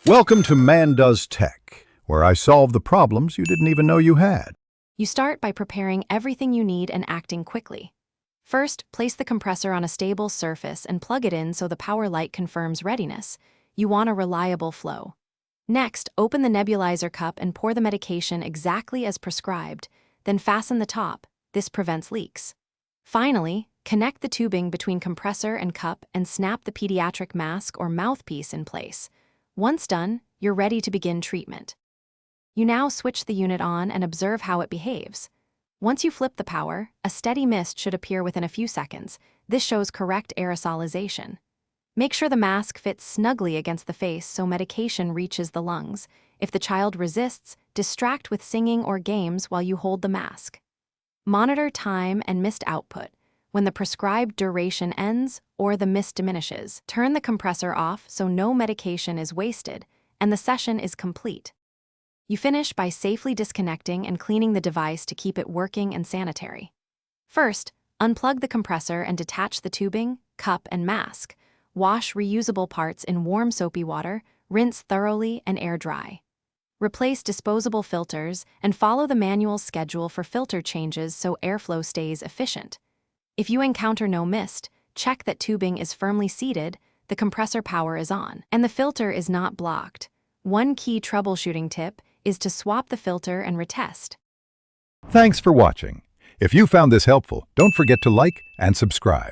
Welcome to Man Does Tech, where I solve the problems you didn't even know you had. You start by preparing everything you need and acting quickly. First, place the compressor on a stable surface and plug it in so the power light confirms readiness. You want a reliable flow. Next, open the nebulizer cup and pour the medication exactly as prescribed, then fasten the top. This prevents leaks. Finally, connect the tubing between compressor and cup and snap the pediatric mask or mouthpiece in place. Once done, you're ready to begin treatment. You now switch the unit on and observe how it behaves. Once you flip the power, a steady mist should appear within a few seconds. This shows correct aerosolization. Make sure the mask fits snugly against the face so medication reaches the lungs. If the child resists, distract with singing or games while you hold the mask. Monitor time and mist output. When the prescribed duration ends or the mist diminishes, turn the compressor off so no medication is wasted and the session is complete. You finish by safely disconnecting and cleaning the device to keep it working and sanitary. First, unplug the compressor and detach the tubing, cup, and mask. Wash reusable parts in warm soapy water, rinse thoroughly, and air dry. Replace disposable filters and follow the manual schedule for filter changes so airflow stays efficient. If you encounter no mist, check that tubing is firmly seated, the compressor power is on, and the filter is not blocked. One key troubleshooting tip is to swap the filter and retest. Thanks for watching. If you found this helpful, don't forget to like and subscribe.